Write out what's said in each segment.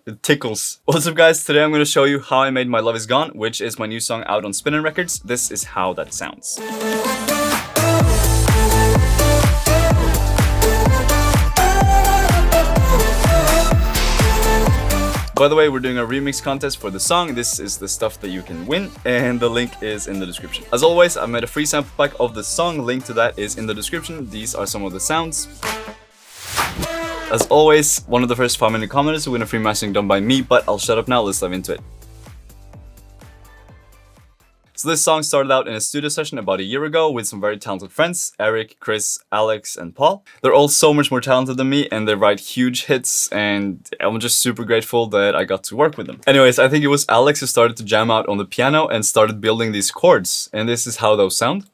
It tickles. What's up guys, today I'm going to show you how I made My Love Is Gone, which is my new song out on Spinnin Records. This is how that sounds. By the way, we're doing a remix contest for the song. This is the stuff that you can win, and the link is in the description. As always, I made a free sample pack of the song. Link to that is in the description. These are some of the sounds. As always, one of the first 5 minute commenters will win a free mastering done by me, but I'll shut up now, let's dive into it. So this song started out in a studio session about a year ago with some very talented friends, Eric, Chris, Alex, and Paul. They're all so much more talented than me and they write huge hits, and I'm just super grateful that I got to work with them. Anyways, I think it was Alex who started to jam out on the piano and started building these chords, and this is how those sound.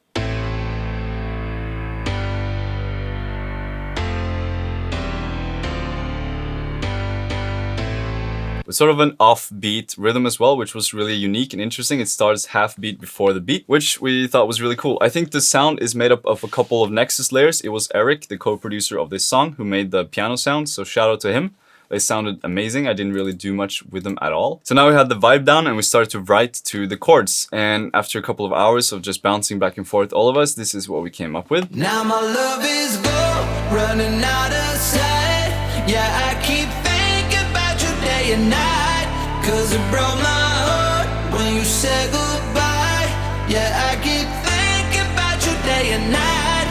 With sort of an offbeat rhythm as well, which was really unique and interesting. It starts half beat before the beat, which we thought was really cool. I think the sound is made up of a couple of Nexus layers. It was Eric, the co-producer of this song, who made the piano sound, so shout out to him. They sounded amazing. I didn't really do much with them at all. So now we had the vibe down and we started to write to the chords. And after a couple of hours of just bouncing back and forth, all of us, this is what we came up with. Now my love is gone, running out of sight. Yeah, I keep thinking about you day and night, 'cause it broke my heart when you said goodbye. Yeah, I keep thinking about you day and night.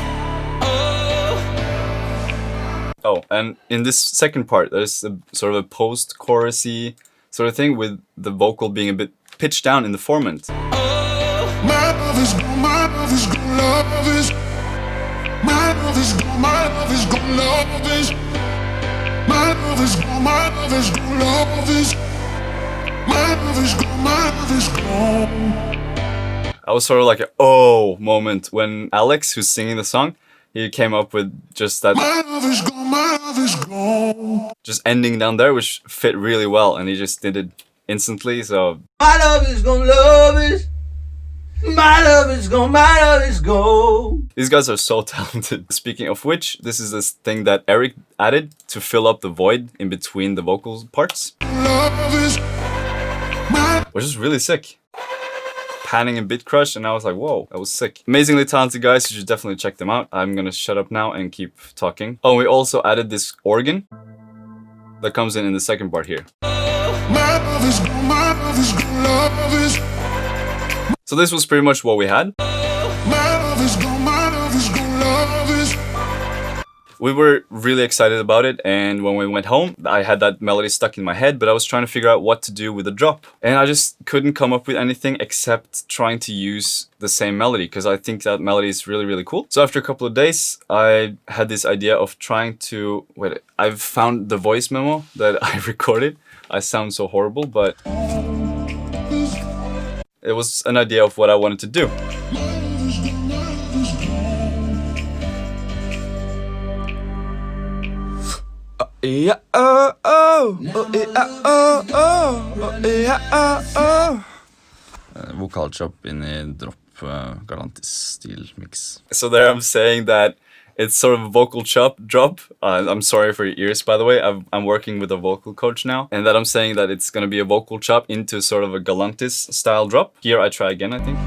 Oh, and in this second part, there's a sort of a post-chorusy sort of thing with the vocal being a bit pitched down in the formant. My love is gone, my love is gone, love is. My love is gone, my love is gone, love is. My love is gone, my love is gone, love is. My love is gone, my love is gone. I was sort of like a oh moment when Alex, who's singing the song, he came up with just that My love is gone, my love is gone. just ending down there, which fit really well, and he just did it instantly, so My love is gone, love is. My love is gone, my love is gone. these guys are so talented. Speaking of which, this is this thing that Eric added to fill up the void in between the vocal parts, Love is. My which is really sick. Panning and Bit Crush, and I was like, whoa, that was sick. Amazingly talented guys, you should definitely check them out. I'm gonna shut up now and keep talking. Oh, and we also added this organ that comes in the second part here. love is gone, my love is gone, love is. So this was pretty much what we had. My love is gone, my love is gone, love is. We were really excited about it, and when we went home, I had that melody stuck in my head, but I was trying to figure out what to do with the drop. And I just couldn't come up with anything except trying to use the same melody, because I think that melody is really, really cool. So after a couple of days, I had this idea of trying to... Wait, I've found the voice memo that I recorded. I sound so horrible, but... it was an idea of what I wanted to do. Yeah, oh, oh, oh, yeah, oh, oh, oh, yeah, oh, oh. Vokal chop in a drop, Galantis-stil mix. So there I'm saying that it's sort of a vocal drop. I'm sorry for your ears, by the way. I'm working with a vocal coach now. And that I'm saying that it's going to be a vocal chop into sort of a Galantis style drop. Here I try again, I think.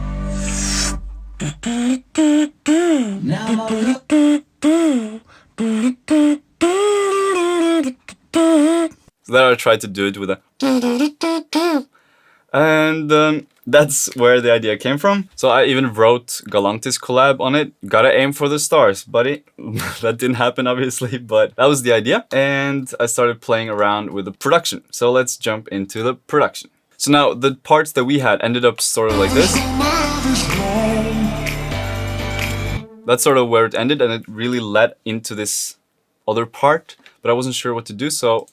So there I tried to do it with a... And that's where the idea came from. So I even wrote Galantis collab on it. Gotta aim for the stars, buddy. That didn't happen, obviously, but that was the idea. And I started playing around with the production. So let's jump into the production. So now the parts that we had ended up sort of like this. That's sort of where it ended, and it really led into this other part, but I wasn't sure what to do, so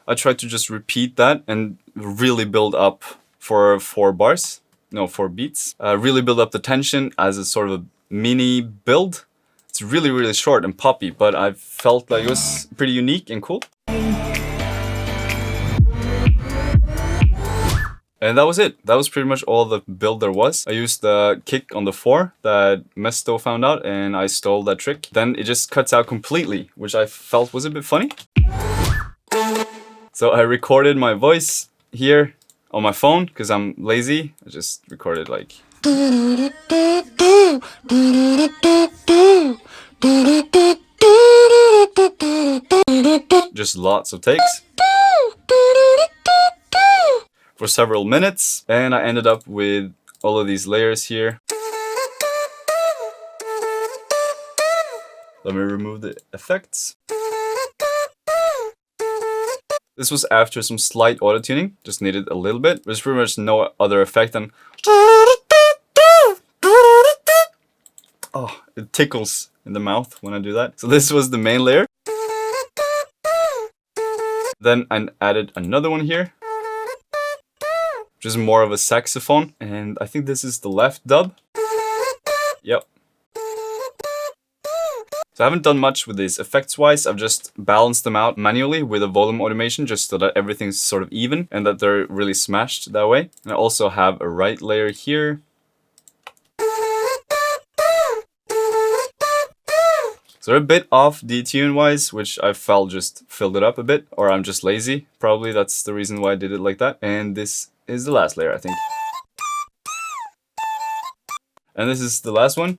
I tried to just repeat that and really build up for 4 beats. Really build up the tension as a sort of a mini build. It's really, really short and poppy, but I felt like it was pretty unique and cool. And that was it. That was pretty much all the build there was. I used the kick on the 4 that Mesto found out, and I stole that trick. Then it just cuts out completely, which I felt was a bit funny. So I recorded my voice here on my phone because I'm lazy. I just recorded like... just lots of takes for several minutes, and I ended up with all of these layers here. Let me remove the effects. This was after some slight auto-tuning, just needed a little bit. There's pretty much no other effect than... oh, it tickles in the mouth when I do that. So this was the main layer. Then I added another one here, which is more of a saxophone. And I think this is the left dub. Yep. So I haven't done much with these effects wise. I've just balanced them out manually with a volume automation just so that everything's sort of even and that they're really smashed that way. And I also have a right layer here. So they're a bit off detune wise, which I felt just filled it up a bit, or I'm just lazy. Probably that's the reason why I did it like that. And this is the last layer, I think. And this is the last one,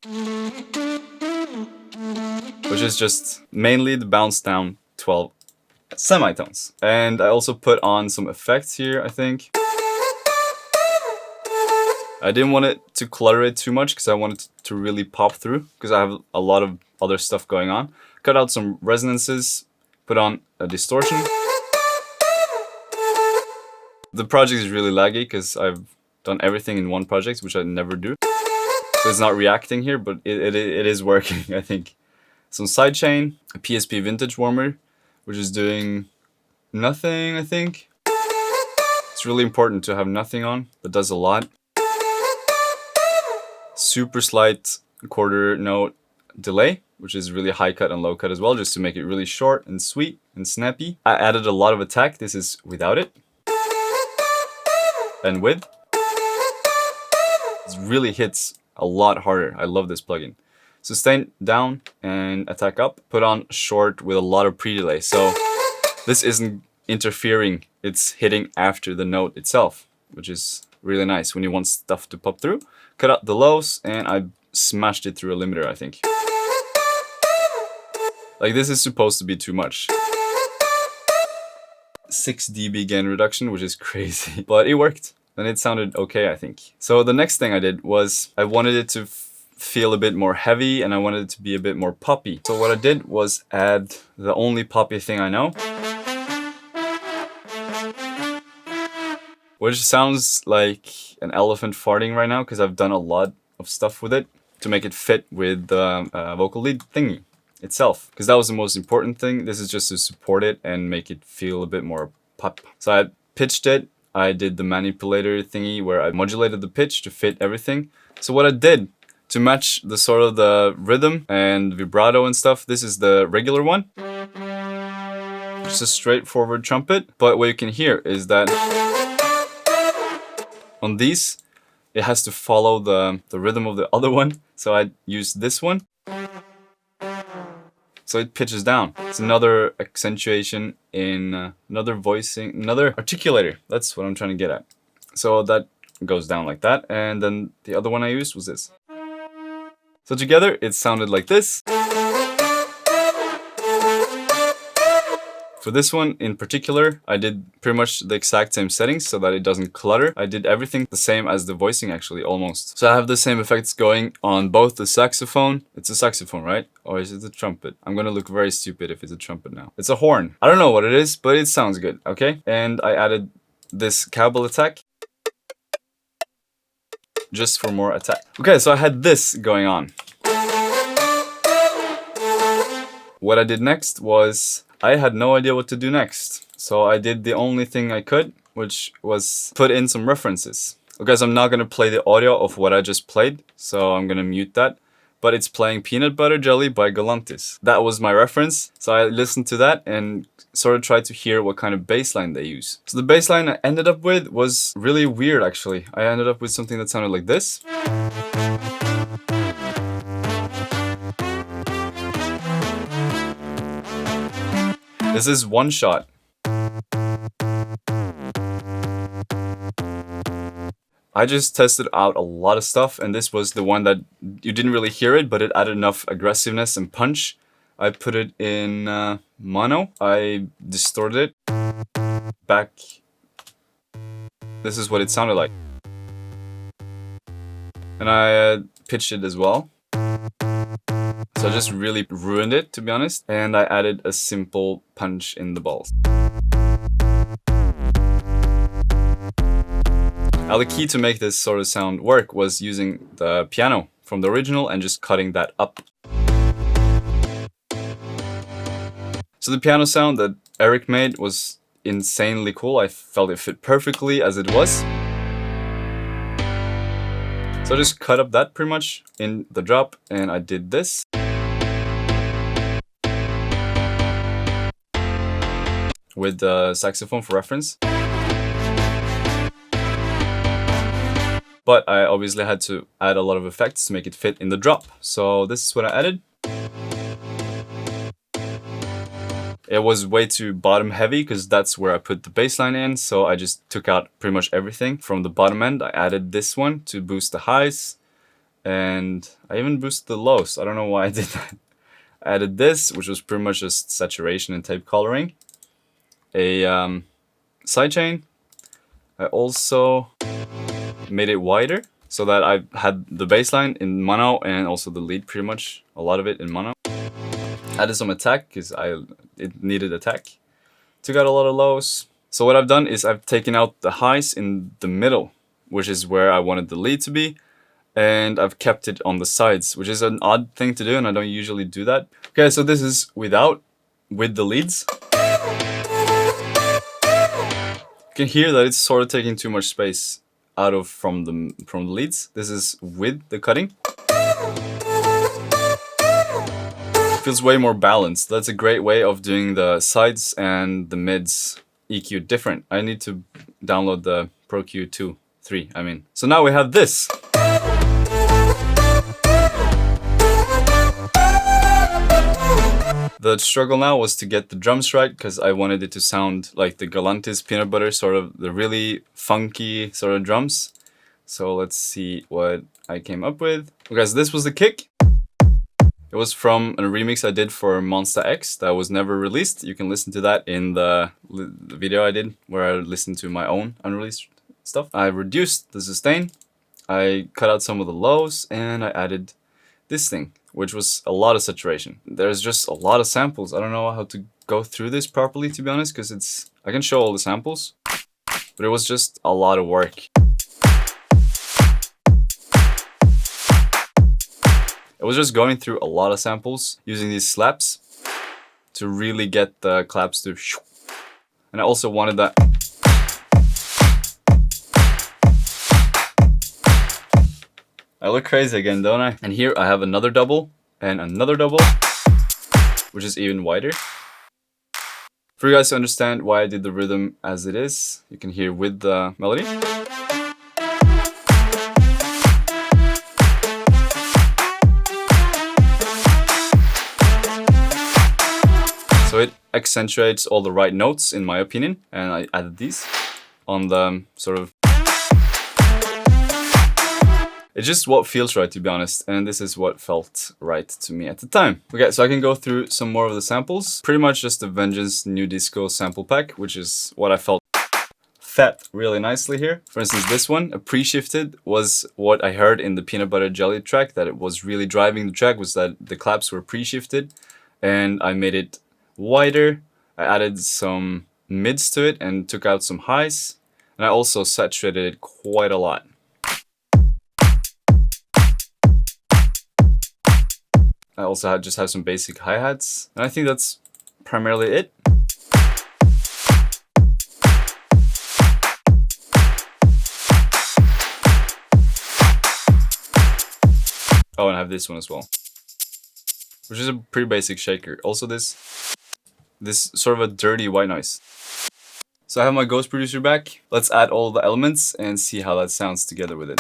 which is just mainly the bounce down 12 semitones. And I also put on some effects here, I think. I didn't want it to clutter it too much because I wanted it to really pop through because I have a lot of other stuff going on. Cut out some resonances, put on a distortion. The project is really laggy because I've done everything in one project, which I never do. So it's not reacting here, but it is working, I think. Some sidechain, a PSP vintage warmer, which is doing nothing, I think. It's really important to have nothing on, but does a lot. Super slight quarter note delay, which is really high cut and low cut as well, just to make it really short and sweet and snappy. I added a lot of attack. This is without it. And with. It really hits a lot harder. I love this plugin. Sustain down and attack up. Put on short with a lot of pre-delay. So this isn't interfering. It's hitting after the note itself, which is really nice when you want stuff to pop through. Cut out the lows and I smashed it through a limiter, I think. Like this is supposed to be too much. 6 dB gain reduction, which is crazy, but it worked and it sounded okay, I think. So the next thing I did was I wanted it to feel a bit more heavy and I wanted it to be a bit more poppy. So what I did was add the only poppy thing I know, which sounds like an elephant farting right now because I've done a lot of stuff with it to make it fit with the vocal lead thingy itself, because that was the most important thing. This is just to support it and make it feel a bit more pop. So I pitched it. I did the manipulator thingy where I modulated the pitch to fit everything. So what I did to match the sort of the rhythm and vibrato and stuff, this is the regular one. Just a straightforward trumpet. But what you can hear is that on these, it has to follow the rhythm of the other one. So I used this one. So it pitches down. It's another accentuation in another voicing, another articulator. That's what I'm trying to get at. So that goes down like that. And then the other one I used was this. So together it sounded like this. For this one in particular, I did pretty much the exact same settings so that it doesn't clutter. I did everything the same as the voicing actually, almost. So I have the same effects going on both the saxophone. It's a saxophone, right? Or is it a trumpet? I'm gonna look very stupid if it's a trumpet now. It's a horn. I don't know what it is, but it sounds good, okay? And I added this cowbell attack just for more attack. Okay, so I had this going on. What I did next was I had no idea what to do next. So I did the only thing I could, which was put in some references. Okay, so I'm not gonna play the audio of what I just played, so I'm gonna mute that. But it's playing Peanut Butter Jelly by Galantis. That was my reference. So I listened to that and sort of tried to hear what kind of bass line they use. So the bass line I ended up with was really weird actually. I ended up with something that sounded like this. This is one shot. I just tested out a lot of stuff, and this was the one that you didn't really hear it, but it added enough aggressiveness and punch. I put it in mono. I distorted it back. This is what it sounded like. And I pitched it as well. So I just really ruined it, to be honest. And I added a simple punch in the balls. Now the key to make this sort of sound work was using the piano from the original and just cutting that up. So the piano sound that Eric made was insanely cool. I felt it fit perfectly as it was. So I just cut up that pretty much in the drop, and I did this. With the saxophone for reference. But I obviously had to add a lot of effects to make it fit in the drop. So this is what I added. It was way too bottom heavy because that's where I put the bass line in. So I just took out pretty much everything from the bottom end. I added this one to boost the highs. And I even boosted the lows. I don't know why I did that. I added this, which was pretty much just saturation and tape coloring. A sidechain. I also made it wider so that I had the bass line in mono and also the lead pretty much, a lot of it in mono. Added some attack because it needed attack. Took out a lot of lows. So what I've done is I've taken out the highs in the middle, which is where I wanted the lead to be. And I've kept it on the sides, which is an odd thing to do and I don't usually do that. Okay, so this is with the leads. You can hear that it's sort of taking too much space out of from the leads. This is with the cutting. Feels way more balanced. That's a great way of doing the sides and the mids EQ different. I need to download the Pro Q2 3, I mean. So now we have this. The struggle now was to get the drums right because I wanted it to sound like the Galantis peanut butter, sort of the really funky sort of drums. So let's see what I came up with. Okay, so this was the kick. It was from a remix I did for Monster X that was never released. You can listen to that in the video I did where I listened to my own unreleased stuff. I reduced the sustain. I cut out some of the lows and I added this thing, which was a lot of saturation. There's just a lot of samples. I don't know how to go through this properly, to be honest, because I can show all the samples, but it was just a lot of work. It was just going through a lot of samples using these slaps to really get the claps to shoo. And I also wanted that. I look crazy again, don't I? And here I have another double and another double, which is even wider. For you guys to understand why I did the rhythm as it is, you can hear with the melody. So it accentuates all the right notes, in my opinion, and I added these on the sort of. It's just what feels right, to be honest, and this is what felt right to me at the time. Okay, so I can go through some more of the samples. Pretty much just the Vengeance New Disco sample pack, which is what I felt fit really nicely here. For instance, this one, a pre-shifted, was what I heard in the Peanut Butter Jelly track, that it was really driving the track, was that the claps were pre-shifted, and I made it wider. I added some mids to it and took out some highs, and I also saturated it quite a lot. I also just have some basic hi-hats, and I think that's primarily it. Oh, and I have this one as well, which is a pretty basic shaker. Also this sort of a dirty white noise. So I have my Ghost Producer back. Let's add all the elements and see how that sounds together with it.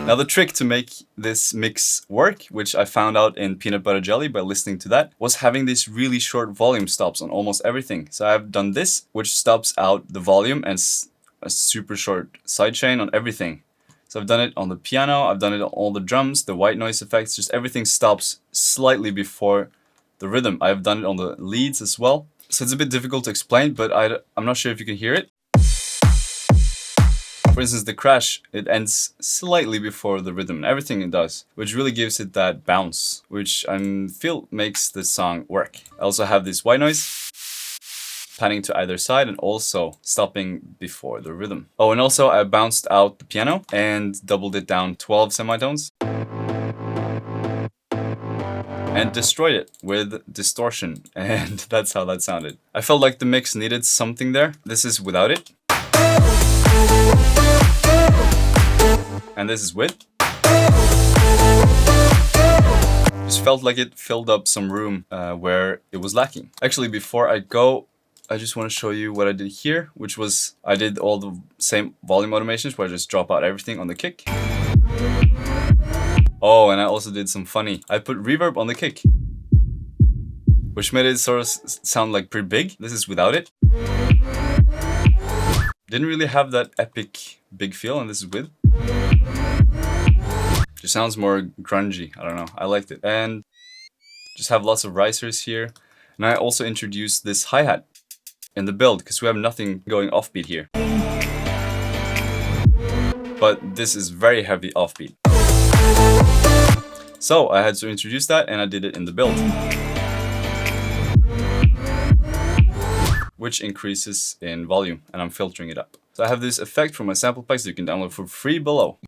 Now the trick to make this mix work, which I found out in Peanut Butter Jelly by listening to that, was having these really short volume stops on almost everything. So I've done this, which stops out the volume, and a super short sidechain on everything. So I've done it on the piano, I've done it on all the drums, the white noise effects, just everything stops slightly before the rhythm. I've done it on the leads as well. So it's a bit difficult to explain, but I'm not sure if you can hear it. For instance, the crash, it ends slightly before the rhythm, and everything it does, which really gives it that bounce, which I feel makes the song work. I also have this white noise, panning to either side, and also stopping before the rhythm. Oh, and also I bounced out the piano and doubled it down 12 semitones. And destroyed it with distortion, and that's how that sounded. I felt like the mix needed something there. This is without it. And this is with. Just felt like it filled up some room where it was lacking. Actually, before I go, I just want to show you what I did here, which was I did all the same volume automations where I just drop out everything on the kick. Oh, and I also did some funny. I put reverb on the kick, which made it sort of sound like pretty big. This is without it. Didn't really have that epic big feel, and this is with. Just sounds more grungy, I don't know, I liked it. And just have lots of risers here. And I also introduced this hi-hat in the build, because we have nothing going offbeat here. But this is very heavy offbeat. So I had to introduce that, and I did it in the build, which increases in volume, and I'm filtering it up. So I have this effect from my sample packs that you can download for free below.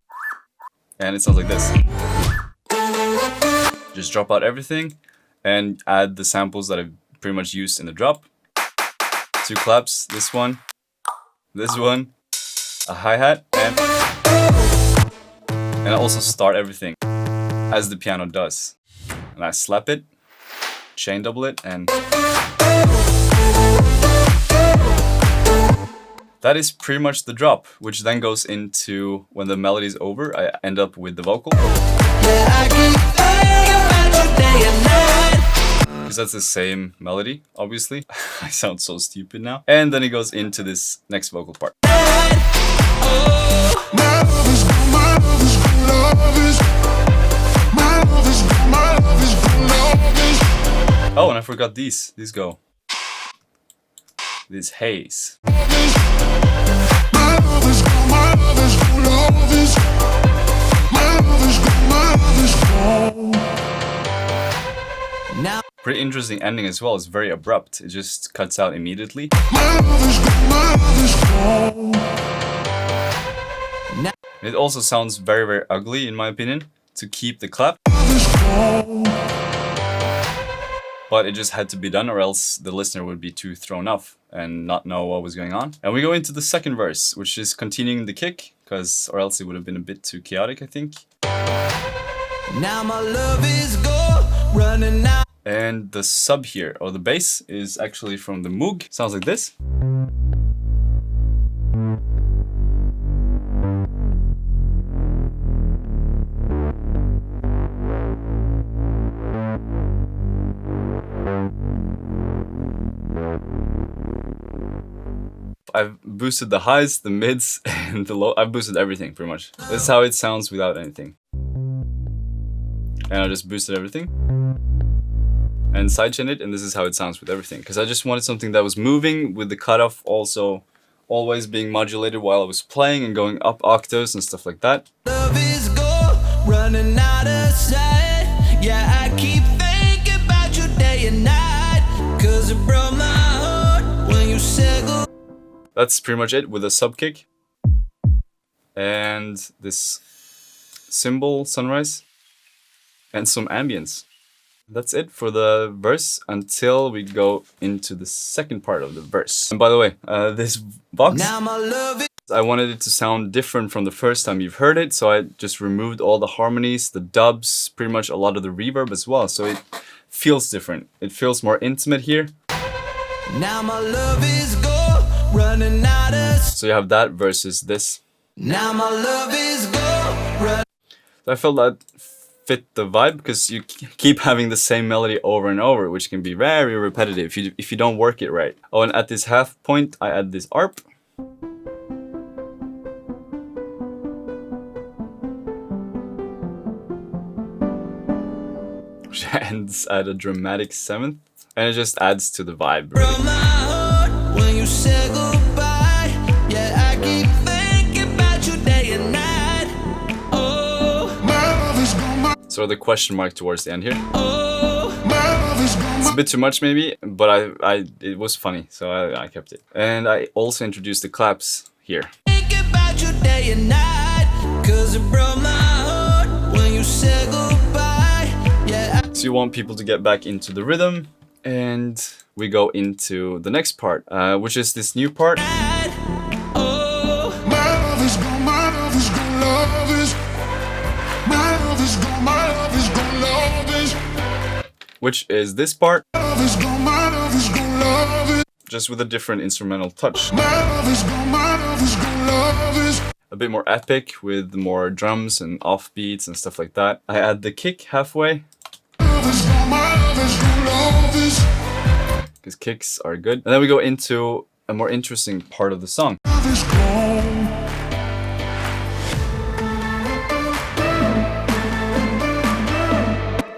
And it sounds like this. Just drop out everything and add the samples that I've pretty much used in the drop. 2 claps, this one, a hi-hat, and I also start everything as the piano does. And I slap it, chain double it, and that is pretty much the drop, which then goes into, when the melody is over, I end up with the vocal. Because that's the same melody, obviously. I sound so stupid now. And then it goes into this next vocal part. Oh, and I forgot these. These go. This haze. Pretty interesting ending as well. It's very abrupt. It just cuts out immediately. It also sounds very, very ugly in my opinion to keep the clap. But it just had to be done, or else the listener would be too thrown off and not know what was going on. And we go into the second verse, which is continuing the kick, or else it would have been a bit too chaotic, I think. Now my love is running out. And the sub here, or the bass, is actually from the Moog. Sounds like this. I've boosted the highs, the mids, and the low. I've boosted everything pretty much. This is how it sounds without anything. And I just boosted everything and sidechained it, and this is how it sounds with everything. Because I just wanted something that was moving, with the cutoff also always being modulated while I was playing and going up octaves and stuff like that. Love is running out of sight. Yeah, I keep thinking about you day and night. 'Cause it broke my heart when you said go. That's pretty much it, with a sub kick. And this cymbal sunrise. And some ambience. That's it for the verse until we go into the second part of the verse. And by the way, this box, I wanted it to sound different from the first time you've heard it, so I just removed all the harmonies, the dubs, pretty much a lot of the reverb as well, so it feels different. It feels more intimate here. Now my love is running out of. So you have that versus this. Now my love is I felt that fit the vibe because you keep having the same melody over and over, which can be very repetitive if you don't work it right. Oh, and at this half point, I add this arp. Which ends at a dramatic 7th, and it just adds to the vibe. Really. When you say goodbye, yeah, I keep thinking about you day and night. Oh, sort of the question mark towards the end here. It's a bit too much maybe, but it was funny, so I kept it. And I also introduced the claps here. Think about you day and night, 'cause it broke my heart when you said goodbye. Yeah. So you want people to get back into the rhythm, and we go into the next part, which is this new part. Which is this part, just with a different instrumental touch. A bit more epic with more drums and offbeats and stuff like that. I add the kick halfway, because kicks are good. And then we go into a more interesting part of the song.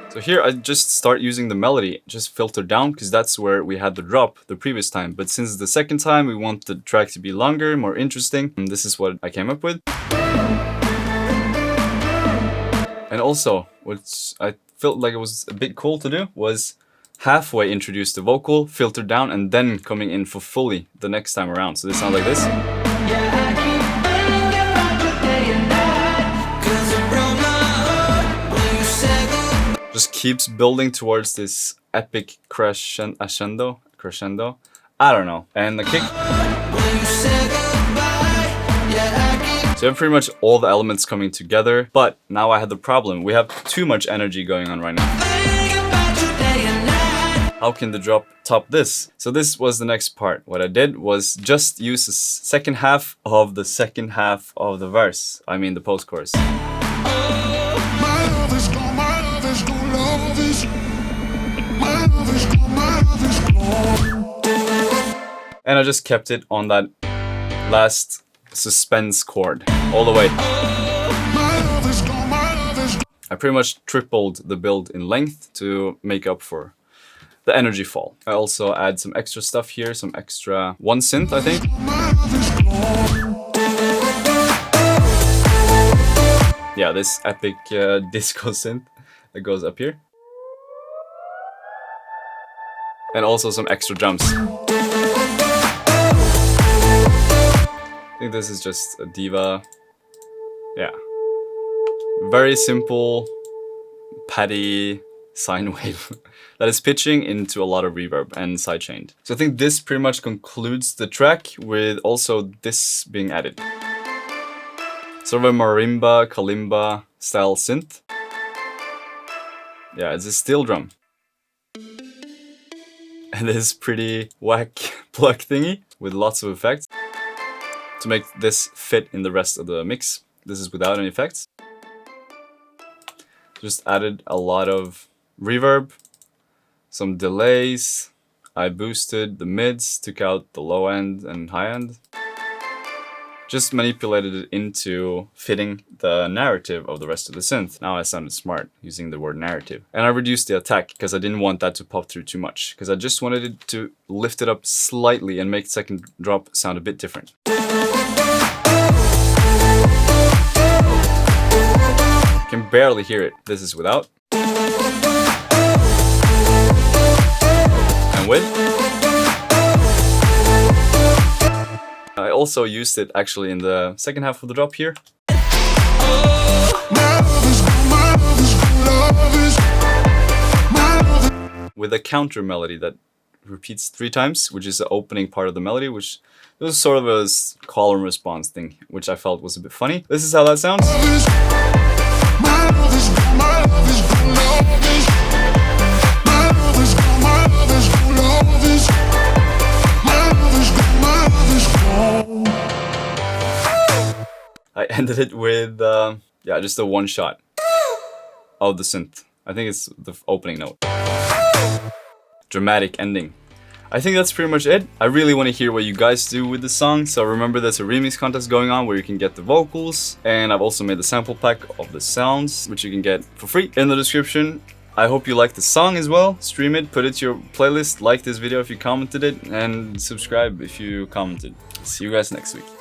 So here I just start using the melody, just filter down, because that's where we had the drop the previous time. But since the second time we want the track to be longer, more interesting, and this is what I came up with. And also, what I felt like it was a bit cool to do was halfway introduce the vocal, filter down, and then coming in for fully the next time around. So this sounds like this. Just keeps building towards this epic crescendo. I don't know. And the kick. So you have pretty much all the elements coming together, but now I had the problem. We have too much energy going on right now. How can the drop top this? So this was the next part. What I did was just use the second half of the verse. I mean the post-chorus. And I just kept it on that last suspense chord all the way. I pretty much tripled the build in length to make up for the energy fall. I also add some extra stuff here, some extra one synth, I think. Yeah, this epic disco synth that goes up here. And also some extra drums. I think this is just a diva. Yeah. Very simple, patty sine wave that is pitching into a lot of reverb and sidechained. So I think this pretty much concludes the track with also this being added. Sort of a marimba, kalimba style synth. Yeah, it's a steel drum. And this pretty whack plug thingy with lots of effects to make this fit in the rest of the mix. This is without any effects. Just added a lot of reverb, some delays. I boosted the mids, took out the low end and high end. Just manipulated it into fitting the narrative of the rest of the synth. Now I sounded smart using the word narrative. And I reduced the attack because I didn't want that to pop through too much. Because I just wanted it to lift it up slightly and make the second drop sound a bit different. You can barely hear it. This is without. And with. I also used it actually in the second half of the drop here. With a counter melody that repeats 3 times, which is the opening part of the melody, which was sort of a call and response thing, which I felt was a bit funny. This is how that sounds. I ended it with, yeah, just a one shot. Oh, the synth. I think it's the opening note. Dramatic ending. I think that's pretty much it. I really want to hear what you guys do with the song, so remember there's a remix contest going on where you can get the vocals, and I've also made the sample pack of the sounds, which you can get for free in the description. I hope you like the song as well. Stream it, put it to your playlist, like this video if you commented it, and subscribe if you commented. See you guys next week.